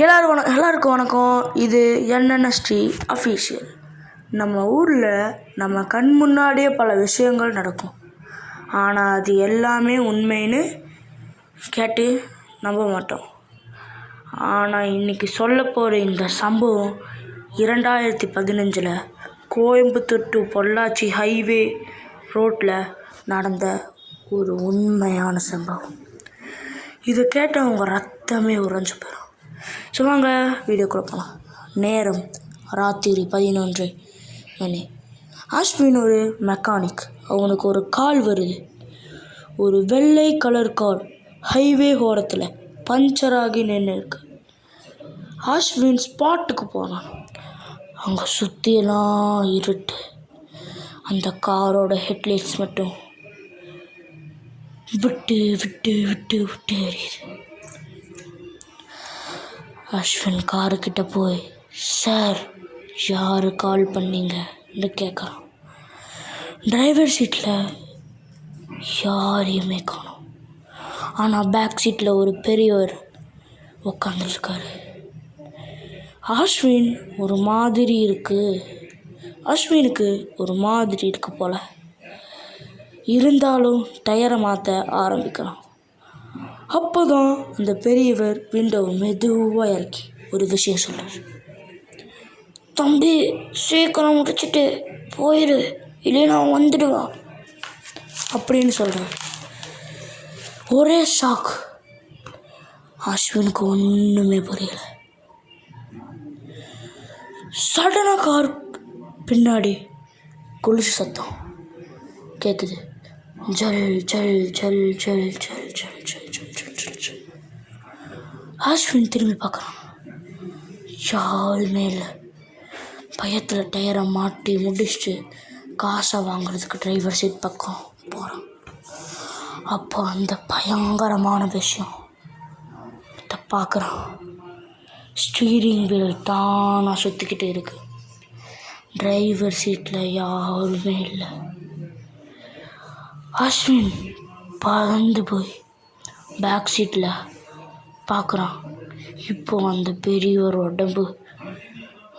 எல்லாருக்கும் வணக்கம். இது NNST அஃபீஷியல். நம்ம ஊரில் நம்ம கண் முன்னாடியே பல விஷயங்கள் நடக்கும். ஆனால் அது எல்லாமே உண்மைன்னு கேட்டு நம்ப மாட்டோம். ஆனால் இன்றைக்கி சொல்ல போகிற இந்த சம்பவம் 2015 கோயம்புத்தூர் டு பொள்ளாச்சி ஹைவே ரோட்டில் நடந்த ஒரு உண்மையான சம்பவம். இதை கேட்டவங்க ரத்தமே உறைஞ்சு போயிடும். ஸோ வாங்க வீடியோக்குள்ளே போகலாம். நேரம் ராத்திரி 11 மணி. அஸ்வின் ஒரு மெக்கானிக். அவனுக்கு ஒரு கால் வருது. ஒரு வெள்ளை கலர் கார் ஹைவே ஓரத்தில் பஞ்சராகி நின்று இருக்கு. அஸ்வின் ஸ்பாட்டுக்கு போனான். அங்கே சுற்றியெல்லாம் இருட்டு. அந்த காரோட ஹெட்லைட்ஸ் மட்டும் விட்டு விட்டு விட்டு விட்டு எரியுது. அஸ்வின் காருக்கிட்ட போய், சார் யார் கால் பண்ணீங்கன்னு கேட்குறான். டிரைவர் சீட்டில் யாரையுமே காணோம். ஆனால் பேக் சீட்டில் ஒரு பெரியவர் உட்காந்துருக்காரு. அஸ்வினுக்கு ஒரு மாதிரி இருக்கு போல். இருந்தாலும் டயரை மாற்ற ஆரம்பிக்கிறான். அப்போ தான் அந்த பெரியவர் விண்டோவை மெதுவாக இறக்கி ஒரு விஷயம் சொல்கிறார். தம்பி, சீக்கிரம் முடிச்சுட்டு போயிடு, இல்லைன்னா வந்துடுவா அப்படின்னு சொல்கிறார். ஒரே ஷாக். அஸ்வினுக்கு ஒன்றுமே புரியல. சடனாக கார் பின்னாடி கொலுசு சத்தம் கேட்குது. ஜல் ஜல் ஜல் ஜல் ஜல் ஜல் ஜல் ஜல் ஜல் ஜல் ஜல். அஸ்வின் திரும்பி பார்க்குறான். யாருமே இல்லை. பயத்தில் டயரை மாட்டி முடிச்சுட்டு காசை வாங்குறதுக்கு டிரைவர் சீட் பக்கம் போகிறான். அப்போ அந்த பயங்கரமான விஷயம் பார்க்குறான். ஸ்டீரிங் வீல் தானாக சுற்றிக்கிட்டே இருக்கு. டிரைவர் சீட்டில் யாருமே இல்லை. அஸ்வின் பறந்து போய் பேக் சீட்டில் பார்க்குறான். இப்போ அந்த பெரியவர் உடம்பு,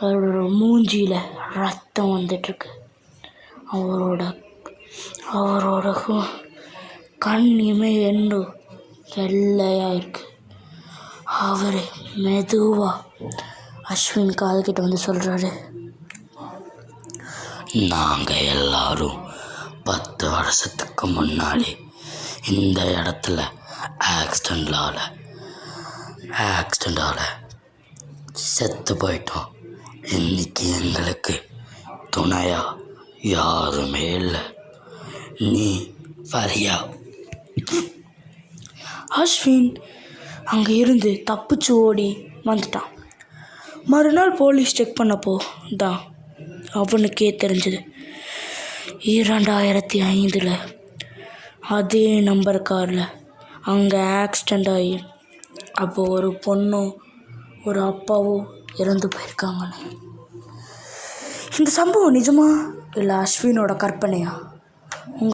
அவரோட மூஞ்சியில் ரத்தம் வந்துட்டுருக்கு. அவரோட கண் இமையெண்டு வெள்ளையாக இருக்கு. அவர் மெதுவாக அஸ்வின் கால்கிட்ட வந்து சொல்கிறாரு, நாங்கள் எல்லாரும் 10 வருஷத்துக்கு முன்னாடி இந்த இடத்துல ஆக்சிடெண்டால் செத்து போயிட்டோம். இன்னைக்கு எங்களுக்கு துணையாக யாருமே இல்லை. நீ வரியா? அஸ்வின் அங்கே இருந்து தப்பிச்சு ஓடி வந்துட்டான். மறுநாள் போலீஸ் செக் பண்ணப்போ தான் அவனுக்கே தெரிஞ்சது. 2005 அதே நம்பர் காரில் அங்கே ஆக்சிடெண்ட் ஆகி அப்போது ஒரு பொண்ணும் ஒரு அப்பாவும் இறந்து போயிருக்காங்கன்னு. இந்த சம்பவம் நிஜமா இல்லை அஸ்வினோட கற்பனையா?